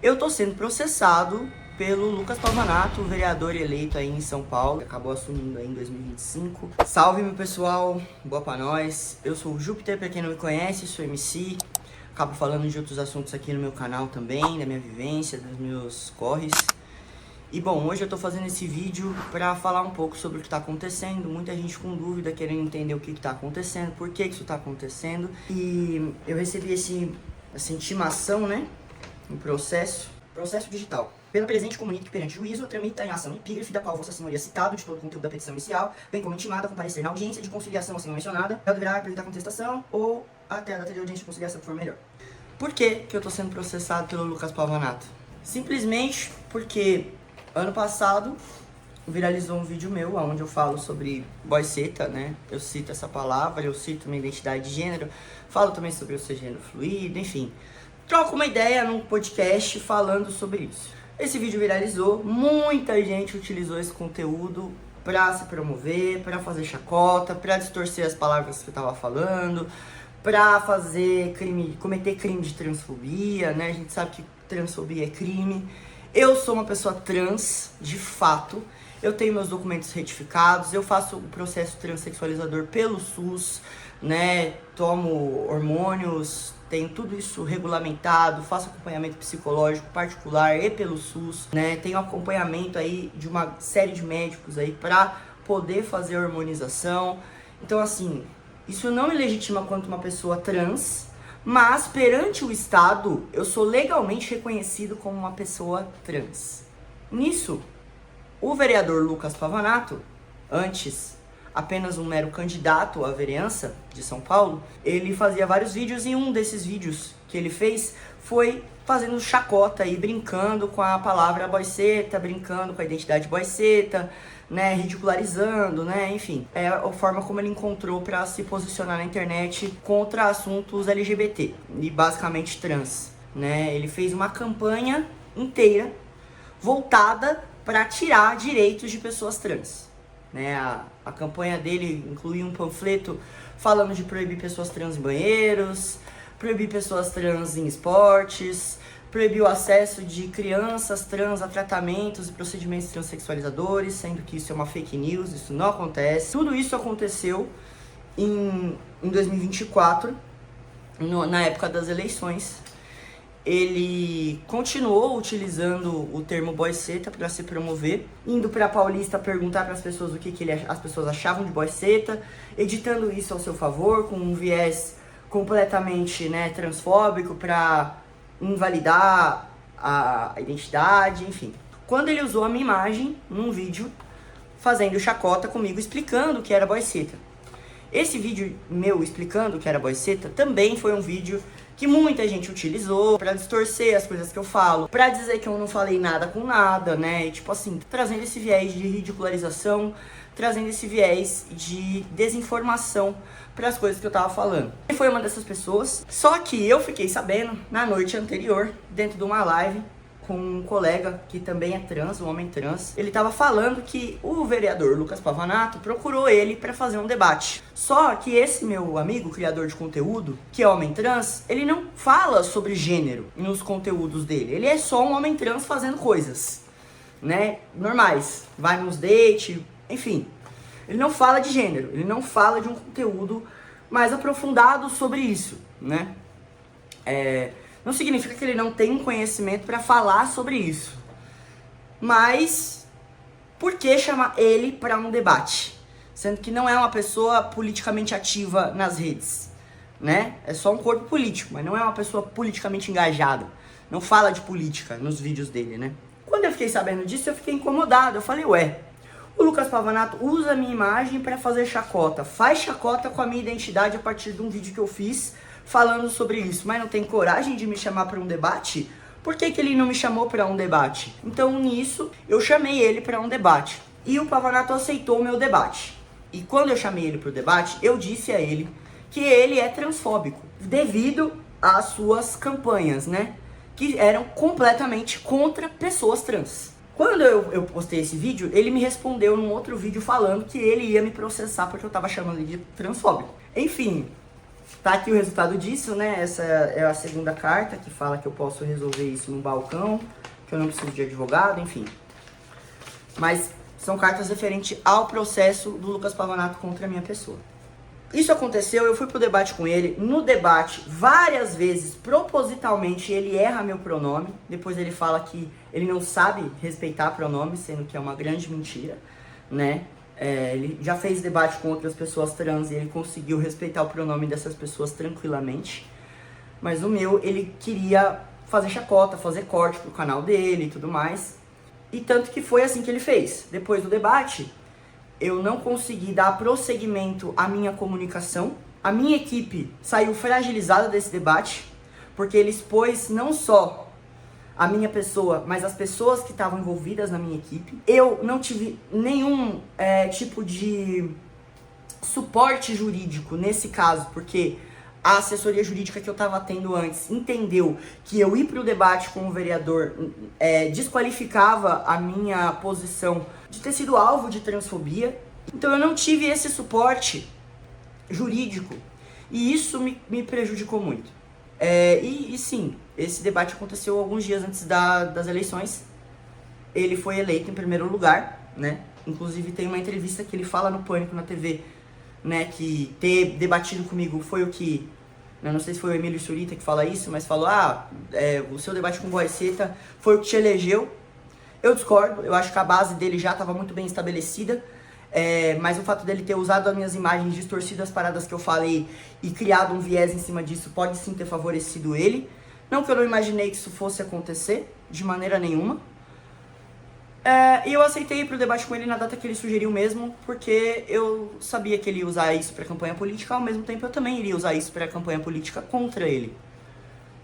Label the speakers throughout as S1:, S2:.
S1: Eu tô sendo processado pelo Lucas Pavanato, o vereador eleito aí em São Paulo, que acabou assumindo aí em 2025. Salve, meu pessoal, boa pra nós. Eu sou o Júpiter, pra quem não me conhece, sou MC. Acabo falando de outros assuntos aqui no meu canal também, da minha vivência, dos meus corres. E bom, hoje eu tô fazendo esse vídeo pra falar um pouco sobre o que tá acontecendo. Muita gente com dúvida, querendo entender o que tá acontecendo, por que isso tá acontecendo. E eu recebi essa intimação, né? Um processo digital. Pela presente, comunique que perante o juízo tramita em ação epígrafe da qual Vossa Senhoria citado de todo o conteúdo da petição inicial, bem como intimada a comparecer na audiência de conciliação acima mencionada, ela deverá apresentar contestação ou até a data de audiência de conciliação que for melhor. Por que eu tô sendo processado pelo Lucas Pavanato? Simplesmente porque ano passado viralizou um vídeo meu onde eu falo sobre boyceta, né? Eu cito essa palavra, eu cito minha identidade de gênero, falo também sobre o ser gênero fluido, enfim. Troco uma ideia num podcast falando sobre isso. Esse vídeo viralizou, muita gente utilizou esse conteúdo pra se promover, pra fazer chacota, pra distorcer as palavras que eu tava falando, pra cometer crime de transfobia, né? A gente sabe que transfobia é crime. Eu sou uma pessoa trans, de fato. Eu tenho meus documentos retificados, eu faço o processo transexualizador pelo SUS, né? Tomo hormônios, tenho tudo isso regulamentado, faço acompanhamento psicológico particular e pelo SUS, né? Tenho acompanhamento aí de uma série de médicos aí para poder fazer a hormonização. Então, assim, isso não me legitima quanto uma pessoa trans, mas perante o Estado, eu sou legalmente reconhecido como uma pessoa trans. Nisso, o vereador Lucas Pavanato, antes apenas um mero candidato à vereança de São Paulo, ele fazia vários vídeos e um desses vídeos que ele fez foi fazendo chacota e brincando com a palavra boyceta, brincando com a identidade boyceta, né, ridicularizando, né, enfim. É a forma como ele encontrou para se posicionar na internet contra assuntos LGBT e basicamente trans, né? Ele fez uma campanha inteira voltada para tirar direitos de pessoas trans. Né, a campanha dele incluía um panfleto falando de proibir pessoas trans em banheiros, proibir pessoas trans em esportes, proibir o acesso de crianças trans a tratamentos e procedimentos transexualizadores, sendo que isso é uma fake news, isso não acontece. Tudo isso aconteceu em 2024, na época das eleições. Ele continuou utilizando o termo boyceta para se promover, indo para Paulista perguntar para as pessoas o que as pessoas achavam de boyceta, editando isso ao seu favor, com um viés completamente, né, transfóbico para invalidar a identidade, enfim. Quando ele usou a minha imagem num vídeo fazendo chacota comigo, explicando o que era boyceta. Esse vídeo meu explicando o que era boyceta também foi um vídeo que muita gente utilizou pra distorcer as coisas que eu falo, pra dizer que eu não falei nada com nada, né? E, tipo assim, trazendo esse viés de ridicularização, trazendo esse viés de desinformação para as coisas que eu tava falando. Ele foi uma dessas pessoas, só que eu fiquei sabendo na noite anterior, dentro de uma live, com um colega que também é trans, um homem trans. Ele tava falando que o vereador Lucas Pavanato procurou ele para fazer um debate. Só que esse meu amigo, criador de conteúdo, que é homem trans, ele não fala sobre gênero nos conteúdos dele. Ele é só um homem trans fazendo coisas, né, normais. Vai nos dates, enfim. Ele não fala de gênero, ele não fala de um conteúdo mais aprofundado sobre isso, né? Não significa que ele não tem um conhecimento para falar sobre isso. Mas por que chamar ele para um debate? Sendo que não é uma pessoa politicamente ativa nas redes, né? É só um corpo político, mas não é uma pessoa politicamente engajada. Não fala de política nos vídeos dele, né? Quando eu fiquei sabendo disso, eu fiquei incomodado. Eu falei, ué, o Lucas Pavanato usa a minha imagem para fazer chacota. Faz chacota com a minha identidade a partir de um vídeo que eu fiz falando sobre isso, mas não tem coragem de me chamar para um debate? Por que ele não me chamou para um debate? Então, nisso, eu chamei ele para um debate. E o Pavanato aceitou o meu debate. E quando eu chamei ele para o debate, eu disse a ele que ele é transfóbico, devido às suas campanhas, né? Que eram completamente contra pessoas trans. Quando eu postei esse vídeo, ele me respondeu num outro vídeo falando que ele ia me processar porque eu tava chamando ele de transfóbico. Enfim, Tá aqui o resultado disso, né? Essa é a segunda carta que fala que eu posso resolver isso no balcão, que eu não preciso de advogado, enfim. Mas são cartas referentes ao processo do Lucas Pavanato contra a minha pessoa. Isso aconteceu, eu fui pro debate com ele. No debate, várias vezes, propositalmente, ele erra meu pronome. Depois ele fala que ele não sabe respeitar pronome, sendo que é uma grande mentira, né? Ele já fez debate com outras pessoas trans e ele conseguiu respeitar o pronome dessas pessoas tranquilamente. Mas o meu, ele queria fazer chacota, fazer corte pro canal dele e tudo mais. E tanto que foi assim que ele fez. Depois do debate, eu não consegui dar prosseguimento à minha comunicação. A minha equipe saiu fragilizada desse debate, porque ele expôs não só a minha pessoa, mas as pessoas que estavam envolvidas na minha equipe. Eu não tive nenhum tipo de suporte jurídico nesse caso, porque a assessoria jurídica que eu estava tendo antes entendeu que eu ir para o debate com o vereador desqualificava a minha posição de ter sido alvo de transfobia. Então eu não tive esse suporte jurídico e isso me prejudicou muito. E sim, esse debate aconteceu alguns dias antes das eleições. Ele foi eleito em primeiro lugar, né? Inclusive tem uma entrevista que ele fala no Pânico na TV, né, que ter debatido comigo foi o que... Não sei se foi o Emílio Surita que fala isso, mas falou, o seu debate com o Boeceta foi o que te elegeu. Eu discordo, eu acho que a base dele já estava muito bem estabelecida. Mas o fato dele ter usado as minhas imagens, distorcido as paradas que eu falei e criado um viés em cima disso pode sim ter favorecido ele. Não que eu não imaginei que isso fosse acontecer, de maneira nenhuma. E eu aceitei ir pro debate com ele na data que ele sugeriu mesmo, porque eu sabia que ele ia usar isso pra campanha política, ao mesmo tempo eu também iria usar isso pra campanha política contra ele.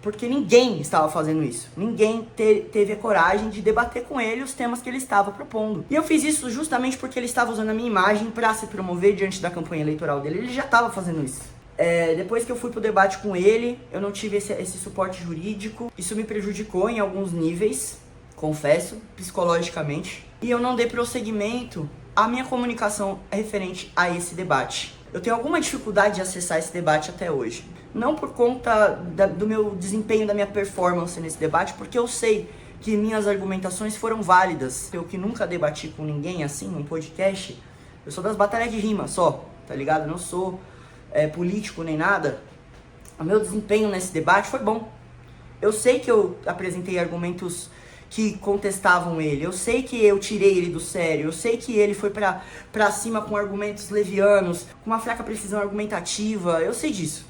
S1: Porque ninguém estava fazendo isso. Ninguém teve a coragem de debater com ele os temas que ele estava propondo. E eu fiz isso justamente porque ele estava usando a minha imagem para se promover diante da campanha eleitoral dele. Ele já estava fazendo isso. Depois que eu fui pro debate com ele, eu não tive esse suporte jurídico. Isso me prejudicou em alguns níveis, confesso, psicologicamente. E eu não dei prosseguimento à minha comunicação referente a esse debate. Eu tenho alguma dificuldade de acessar esse debate até hoje. Não por conta do meu desempenho, da minha performance nesse debate, porque eu sei que minhas argumentações foram válidas. Eu que nunca debati com ninguém assim, num podcast, eu sou das batalhas de rima só, tá ligado? Eu não sou político nem nada. O meu desempenho nesse debate foi bom. Eu sei que eu apresentei argumentos que contestavam ele, eu sei que eu tirei ele do sério, eu sei que ele foi pra cima com argumentos levianos, com uma fraca precisão argumentativa, eu sei disso.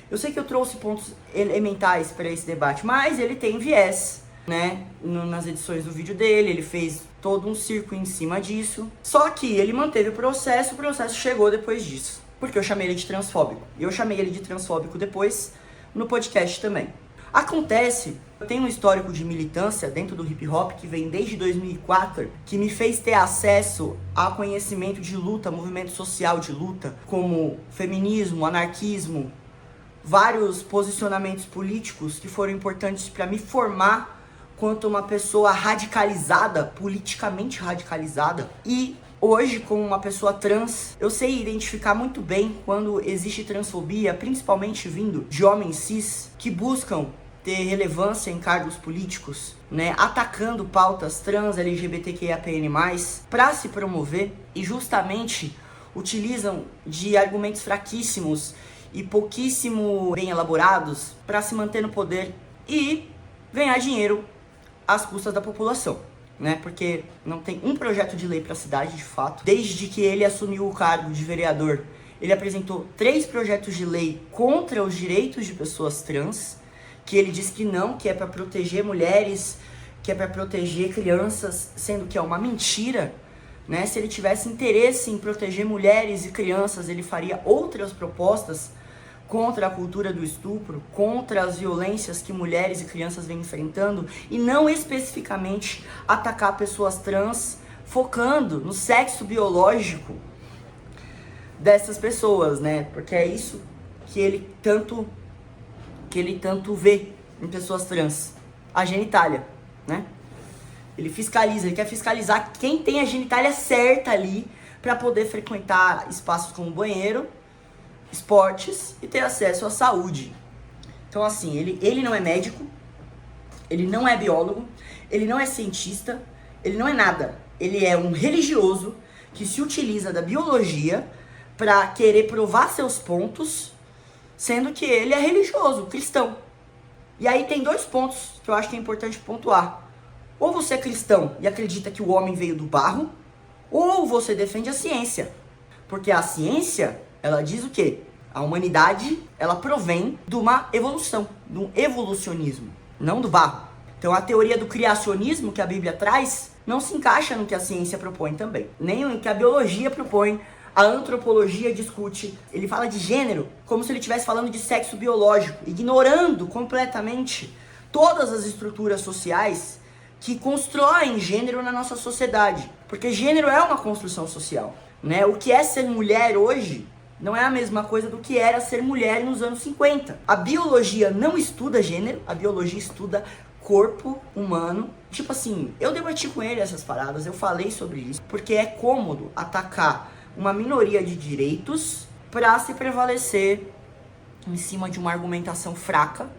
S1: Eu sei que eu trouxe pontos elementais para esse debate, mas ele tem viés, né? Nas edições do vídeo dele, ele fez todo um circo em cima disso. Só que ele manteve o processo chegou depois disso. Porque eu chamei ele de transfóbico. E eu chamei ele de transfóbico depois no podcast também. Acontece, eu tenho um histórico de militância dentro do hip hop que vem desde 2004, que me fez ter acesso a conhecimento de luta, movimento social de luta, como feminismo, anarquismo, vários posicionamentos políticos que foram importantes para me formar quanto uma pessoa radicalizada, politicamente radicalizada. E hoje, como uma pessoa trans, eu sei identificar muito bem quando existe transfobia, principalmente vindo de homens cis que buscam ter relevância em cargos políticos, né, atacando pautas trans, LGBTQIAPN+, para se promover e justamente utilizam de argumentos fraquíssimos e pouquíssimo bem elaborados para se manter no poder e ganhar dinheiro às custas da população, né? Porque não tem um projeto de lei para a cidade, de fato. Desde que ele assumiu o cargo de vereador, ele apresentou 3 projetos de lei contra os direitos de pessoas trans, que ele diz que não, que é para proteger mulheres, que é para proteger crianças, sendo que é uma mentira, né? Se ele tivesse interesse em proteger mulheres e crianças, ele faria outras propostas contra a cultura do estupro, contra as violências que mulheres e crianças vêm enfrentando, e não especificamente atacar pessoas trans, focando no sexo biológico dessas pessoas, né? Porque é isso que ele tanto vê em pessoas trans, a genitália, né? Ele fiscaliza, ele quer fiscalizar quem tem a genitália certa ali para poder frequentar espaços como banheiro, esportes e ter acesso à saúde. Então assim, ele não é médico, ele não é biólogo, ele não é cientista, ele não é nada. Ele é um religioso que se utiliza da biologia para querer provar seus pontos, sendo que ele é religioso, cristão. E aí tem dois pontos que eu acho que é importante pontuar. Ou você é cristão e acredita que o homem veio do barro, ou você defende a ciência. Porque a ciência, ela diz o quê? A humanidade, ela provém de uma evolução, de um evolucionismo, não do barro. Então a teoria do criacionismo que a Bíblia traz não se encaixa no que a ciência propõe também, nem no que a biologia propõe, a antropologia discute. Ele fala de gênero como se ele estivesse falando de sexo biológico, ignorando completamente todas as estruturas sociais que constroem gênero na nossa sociedade, porque gênero é uma construção social, né? O que é ser mulher hoje não é a mesma coisa do que era ser mulher nos anos 50. A biologia não estuda gênero, a biologia estuda corpo humano. Tipo assim, eu debati com ele essas paradas, eu falei sobre isso, porque é cômodo atacar uma minoria de direitos para se prevalecer em cima de uma argumentação fraca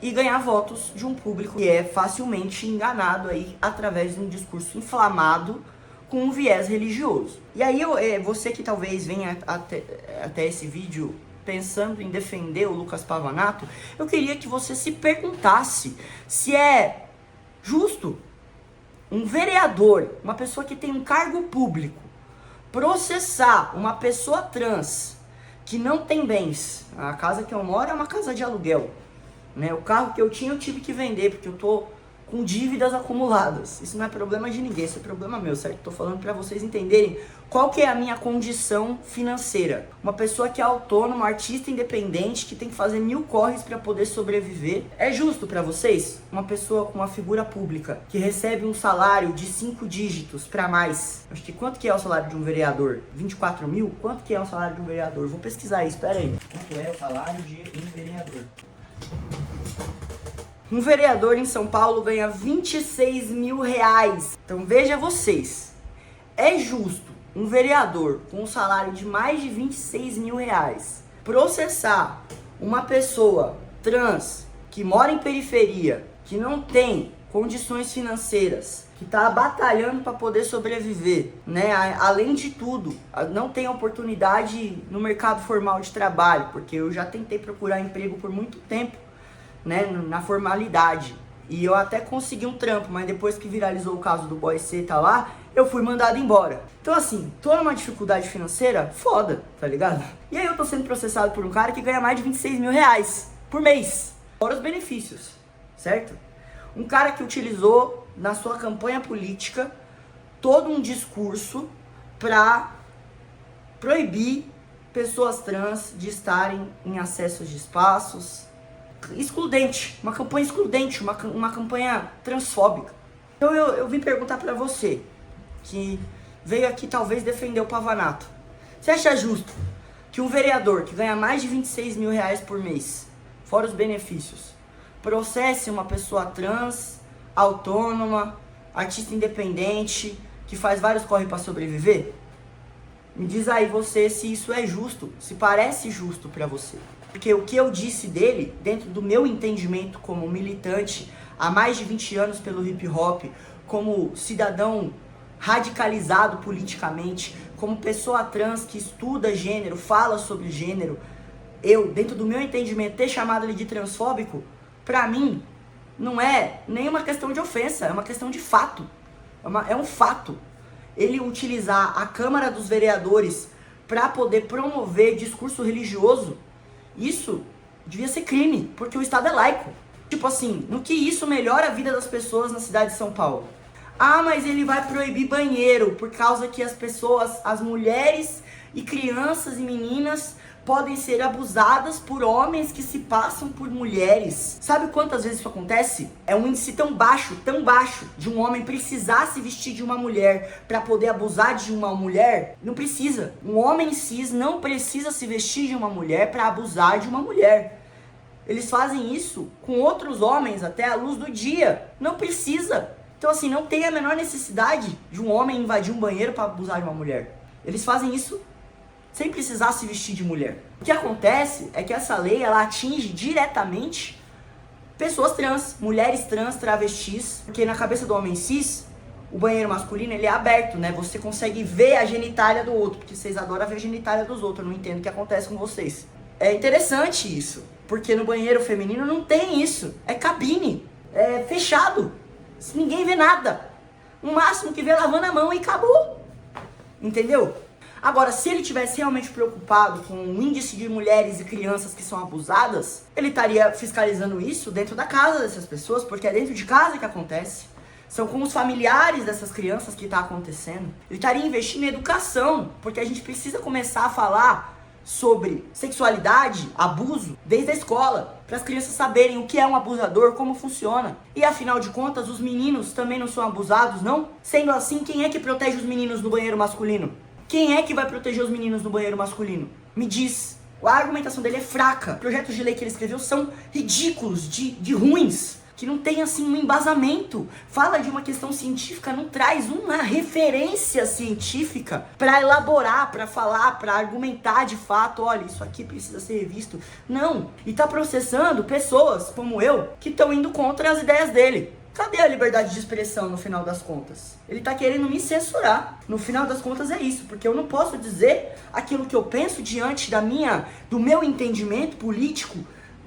S1: e ganhar votos de um público que é facilmente enganado aí através de um discurso inflamado com um viés religioso. E aí você que talvez venha até esse vídeo pensando em defender o Lucas Pavanato, eu queria que você se perguntasse se é justo um vereador, uma pessoa que tem um cargo público, processar uma pessoa trans que não tem bens. A casa que eu moro é uma casa de aluguel, né? O carro que eu tinha eu tive que vender porque eu tô com dívidas acumuladas. Isso não é problema de ninguém, isso é problema meu, certo? Tô falando para vocês entenderem qual que é a minha condição financeira. Uma pessoa que é autônoma, artista independente, que tem que fazer 1000 corres para poder sobreviver. É justo para vocês? Uma pessoa com uma figura pública que recebe um salário de 5 dígitos para mais. Acho que quanto que é o salário de um vereador? 24 mil? Quanto que é o salário de um vereador? Vou pesquisar isso, pera aí. Quanto é o salário de um vereador? Um vereador em São Paulo ganha 26 mil reais. Então veja vocês, é justo um vereador com um salário de mais de 26 mil reais processar uma pessoa trans que mora em periferia, que não tem condições financeiras, que está batalhando para poder sobreviver, né? Além de tudo, não tem oportunidade no mercado formal de trabalho, porque eu já tentei procurar emprego por muito tempo, né, na formalidade. E eu até consegui um trampo, mas depois que viralizou o caso do Boy C tá lá, eu fui mandado embora. Então assim, tô numa dificuldade financeira foda, tá ligado? E aí eu tô sendo processado por um cara que ganha mais de 26 mil reais por mês, fora os benefícios, certo? Um cara que utilizou na sua campanha política todo um discurso pra proibir pessoas trans de estarem em acessos de espaços, excludente, uma campanha excludente, uma campanha transfóbica. Então eu vim perguntar pra você, que veio aqui talvez defender o Pavanato. Você acha justo que um vereador que ganha mais de 26 mil reais por mês, fora os benefícios, processe uma pessoa trans, autônoma, artista independente, que faz vários corre pra sobreviver? Me diz aí você se isso é justo, se parece justo pra você. Porque o que eu disse dele, dentro do meu entendimento como militante há mais de 20 anos pelo hip hop, como cidadão radicalizado politicamente, como pessoa trans que estuda gênero, fala sobre gênero, eu, dentro do meu entendimento, ter chamado ele de transfóbico, pra mim, não é nenhuma questão de ofensa, é uma questão de fato. É um fato. Ele utilizar a Câmara dos Vereadores pra poder promover discurso religioso, isso devia ser crime, porque o Estado é laico. Tipo assim, no que isso melhora a vida das pessoas na cidade de São Paulo? Ah, mas ele vai proibir banheiro, por causa que as pessoas, as mulheres e crianças e meninas podem ser abusadas por homens que se passam por mulheres. Sabe quantas vezes isso acontece? É um índice tão baixo, de um homem precisar se vestir de uma mulher para poder abusar de uma mulher. Não precisa. Um homem cis não precisa se vestir de uma mulher para abusar de uma mulher. Eles fazem isso com outros homens até a luz do dia. Não precisa. Então assim, não tem a menor necessidade de um homem invadir um banheiro para abusar de uma mulher. Eles fazem isso sem precisar se vestir de mulher. O que acontece é que essa lei, ela atinge diretamente pessoas trans, mulheres trans, travestis, porque na cabeça do homem cis, o banheiro masculino, ele é aberto, né? Você consegue ver a genitália do outro, porque vocês adoram ver a genitália dos outros, eu não entendo o que acontece com vocês. É interessante isso, porque no banheiro feminino não tem isso, é cabine, é fechado, ninguém vê nada. O máximo que vê é lavando a mão e acabou, entendeu? Agora, se ele tivesse realmente preocupado com o índice de mulheres e crianças que são abusadas, ele estaria fiscalizando isso dentro da casa dessas pessoas, porque é dentro de casa que acontece. São com os familiares dessas crianças que está acontecendo. Ele estaria investindo em educação, porque a gente precisa começar a falar sobre sexualidade, abuso, desde a escola, para as crianças saberem o que é um abusador, como funciona. E afinal de contas, os meninos também não são abusados, não? Sendo assim, quem é que protege os meninos no banheiro masculino? Quem é que vai proteger os meninos no banheiro masculino? Me diz. A argumentação dele é fraca. Os projetos de lei que ele escreveu são ridículos, de ruins, que não tem assim um embasamento. Fala de uma questão científica, não traz uma referência científica para elaborar, para falar, para argumentar de fato, olha, isso aqui precisa ser revisto. Não. E tá processando pessoas como eu que estão indo contra as ideias dele. Cadê a liberdade de expressão no final das contas? Ele tá querendo me censurar. No final das contas é isso, porque eu não posso dizer aquilo que eu penso diante do meu entendimento político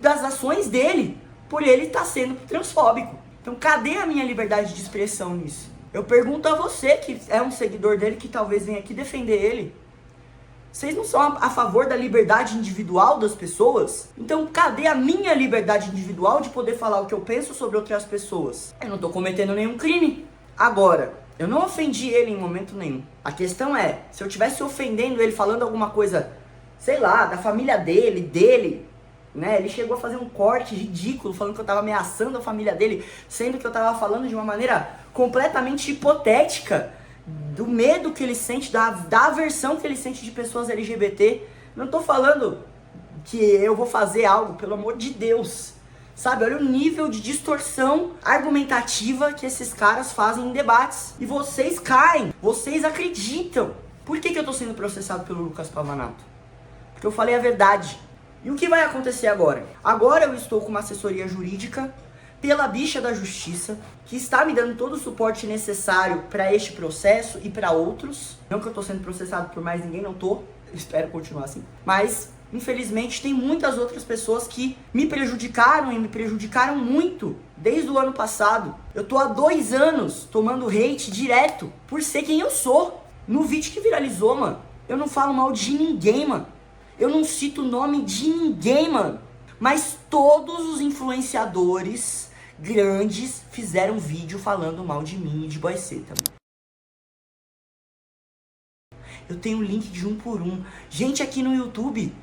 S1: das ações dele, por ele estar sendo transfóbico. Então cadê a minha liberdade de expressão nisso? Eu pergunto a você, que é um seguidor dele, que talvez venha aqui defender ele. Vocês não são a favor da liberdade individual das pessoas? Então cadê a minha liberdade individual de poder falar o que eu penso sobre outras pessoas? Eu não tô cometendo nenhum crime. Agora, eu não ofendi ele em momento nenhum. A questão é, se eu estivesse ofendendo ele, falando alguma coisa, sei lá, da família dele, né? Ele chegou a fazer um corte ridículo, falando que eu tava ameaçando a família dele, sendo que eu tava falando de uma maneira completamente hipotética, do medo que ele sente, da aversão que ele sente de pessoas LGBT. Não tô falando que eu vou fazer algo, pelo amor de Deus. Sabe, olha o nível de distorção argumentativa que esses caras fazem em debates. E vocês caem, vocês acreditam. Por que eu tô sendo processado pelo Lucas Pavanato? Porque eu falei a verdade. E o que vai acontecer agora? Agora eu estou com uma assessoria jurídica pela bicha da justiça, que está me dando todo o suporte necessário para este processo e para outros. Não que eu estou sendo processado por mais ninguém, não tô. Espero continuar assim. Mas, infelizmente, tem muitas outras pessoas que me prejudicaram e me prejudicaram muito desde o ano passado. Eu tô há 2 anos tomando hate direto por ser quem eu sou. No vídeo que viralizou, mano, eu não falo mal de ninguém, mano. Eu não cito o nome de ninguém, mano. Mas todos os influenciadores grandes fizeram vídeo falando mal de mim e de Boyceta. Eu tenho link de 1 por 1. Gente aqui no YouTube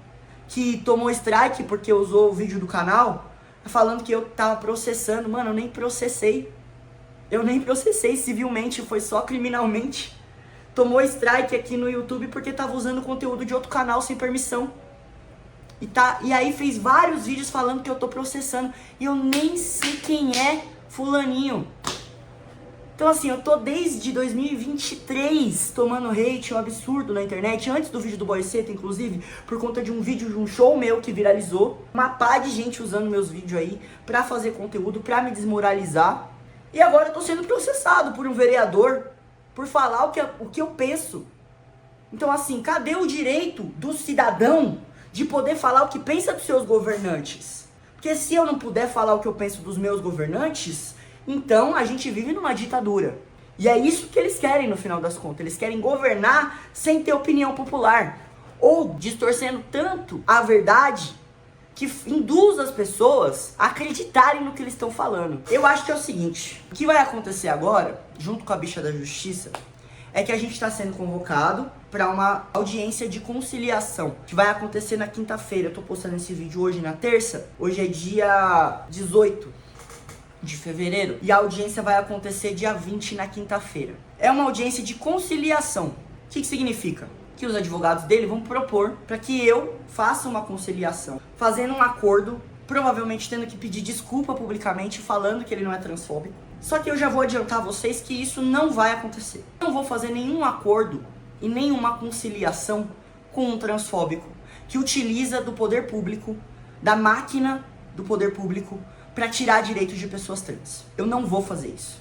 S1: que tomou strike porque usou o vídeo do canal, falando que eu tava processando. Mano, eu nem processei. Eu nem processei civilmente, foi só criminalmente. Tomou strike aqui no YouTube porque tava usando conteúdo de outro canal sem permissão. E aí fez vários vídeos falando que eu tô processando. E eu nem sei quem é fulaninho. Então assim, eu tô desde 2023 tomando hate, um absurdo na internet. Antes do vídeo do Boyceta, inclusive, por conta de um vídeo de um show meu que viralizou. Uma pá de gente usando meus vídeos aí pra fazer conteúdo, pra me desmoralizar. E agora eu tô sendo processado por um vereador por falar o que eu penso. Então assim, cadê o direito do cidadão de poder falar o que pensa dos seus governantes? Porque se eu não puder falar o que eu penso dos meus governantes, então a gente vive numa ditadura. E é isso que eles querem no final das contas. Eles querem governar sem ter opinião popular. Ou distorcendo tanto a verdade que induz as pessoas a acreditarem no que eles estão falando. Eu acho que é o seguinte, o que vai acontecer agora, junto com a bicha da justiça, é que a gente está sendo convocado para uma audiência de conciliação, que vai acontecer na quinta-feira. Eu tô postando esse vídeo hoje na terça. Hoje é dia 18 de fevereiro. E a audiência vai acontecer dia 20 na quinta-feira. É uma audiência de conciliação. O que significa? Que os advogados dele vão propor para que eu faça uma conciliação, fazendo um acordo, provavelmente tendo que pedir desculpa publicamente, falando que ele não é transfóbico. Só que eu já vou adiantar a vocês que isso não vai acontecer. Eu não vou fazer nenhum acordo e nenhuma conciliação com um transfóbico que utiliza do poder público, da máquina do poder público, para tirar direitos de pessoas trans. Eu não vou fazer isso.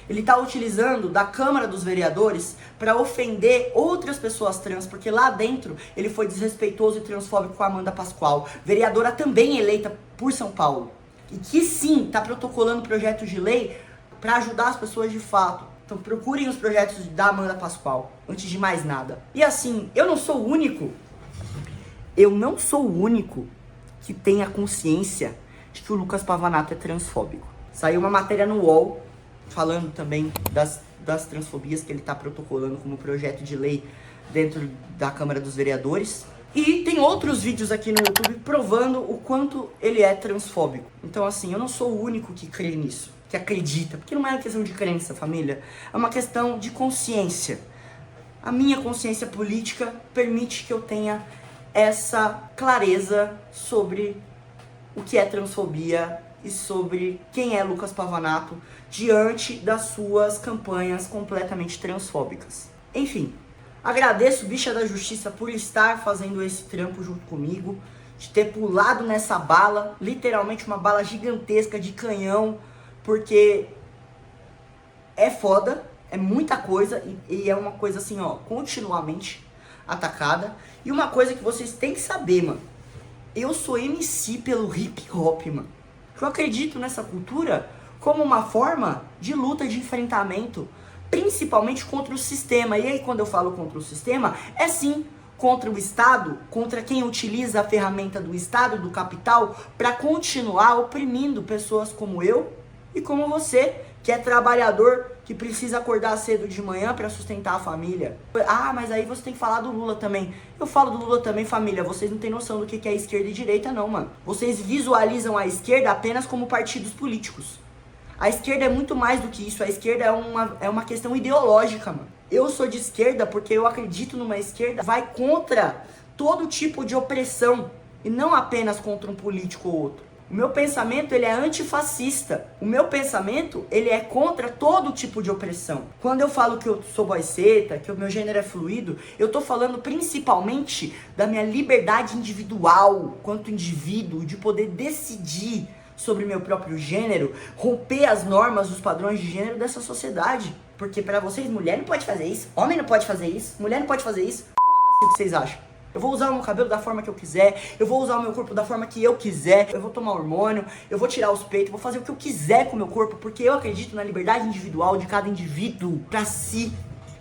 S1: Ele está utilizando da Câmara dos Vereadores para ofender outras pessoas trans, porque lá dentro ele foi desrespeitoso e transfóbico com a Amanda Pascoal, vereadora também eleita por São Paulo, e que sim, está protocolando projetos de lei para ajudar as pessoas de fato. Então procurem os projetos da Amanda Pascoal, antes de mais nada. E assim, eu não sou o único que tenha consciência de que o Lucas Pavanato é transfóbico. Saiu uma matéria no UOL falando também das transfobias que ele está protocolando como projeto de lei dentro da Câmara dos Vereadores. E tem outros vídeos aqui no YouTube provando o quanto ele é transfóbico. Então assim, eu não sou o único que crê nisso, que acredita. Porque não é uma questão de crença, família. É uma questão de consciência. A minha consciência política permite que eu tenha essa clareza sobre o que é transfobia e sobre quem é Lucas Pavanato diante das suas campanhas completamente transfóbicas. Enfim, agradeço Bicha da Justiça por estar fazendo esse trampo junto comigo, de ter pulado nessa bala, literalmente uma bala gigantesca de canhão, porque é foda, é muita coisa e é uma coisa assim, ó, continuamente atacada. E uma coisa que vocês têm que saber, mano, eu sou MC pelo hip hop, mano. Eu acredito nessa cultura como uma forma de luta, de enfrentamento, principalmente contra o sistema. E aí quando eu falo contra o sistema, é sim contra o Estado, contra quem utiliza a ferramenta do Estado, do capital, para continuar oprimindo pessoas como eu e como você, que é trabalhador, que precisa acordar cedo de manhã para sustentar a família. Ah, mas aí você tem que falar do Lula também. Eu falo do Lula também, família. Vocês não têm noção do que é esquerda e direita, não, mano. Vocês visualizam a esquerda apenas como partidos políticos. A esquerda é muito mais do que isso. A esquerda é uma questão ideológica, mano. Eu sou de esquerda porque eu acredito numa esquerda que vai contra todo tipo de opressão e não apenas contra um político ou outro. O meu pensamento, ele é antifascista. O meu pensamento, ele é contra todo tipo de opressão. Quando eu falo que eu sou boiceta, que o meu gênero é fluido, eu tô falando principalmente da minha liberdade individual, quanto indivíduo, de poder decidir sobre meu próprio gênero, romper as normas, os padrões de gênero dessa sociedade. Porque pra vocês, mulher não pode fazer isso, homem não pode fazer isso, mulher não pode fazer isso. Foda-se o que vocês acham. Eu vou usar o meu cabelo da forma que eu quiser, eu vou usar o meu corpo da forma que eu quiser, eu vou tomar hormônio, eu vou tirar os peitos, vou fazer o que eu quiser com o meu corpo, porque eu acredito na liberdade individual de cada indivíduo pra si,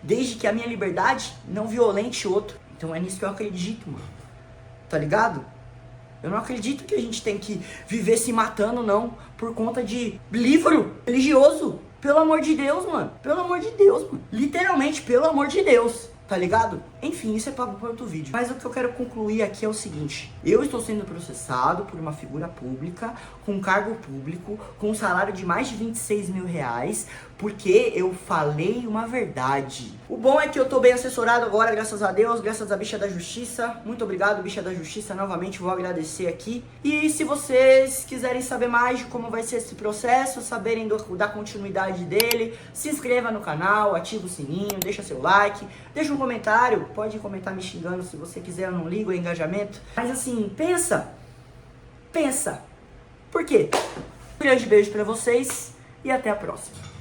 S1: desde que a minha liberdade não violente outro. Então é nisso que eu acredito, mano. Tá ligado? Eu não acredito que a gente tem que viver se matando, não, por conta de livro religioso. Pelo amor de Deus, mano. Pelo amor de Deus, mano. Literalmente, pelo amor de Deus. Tá ligado? Enfim, isso é papo para outro vídeo. Mas o que eu quero concluir aqui é o seguinte. Eu estou sendo processado por uma figura pública, com um cargo público, com um salário de mais de 26 mil reais, porque eu falei uma verdade. O bom é que eu tô bem assessorado agora, graças a Deus, graças à Bicha da Justiça. Muito obrigado, Bicha da Justiça, novamente vou agradecer aqui. E se vocês quiserem saber mais de como vai ser esse processo, saberem da continuidade dele, se inscreva no canal, ativa o sininho, deixa seu like, deixa um comentário, pode comentar me xingando se você quiser, eu não ligo, é engajamento. Mas assim, pensa. Por quê? Um grande beijo pra vocês e até a próxima.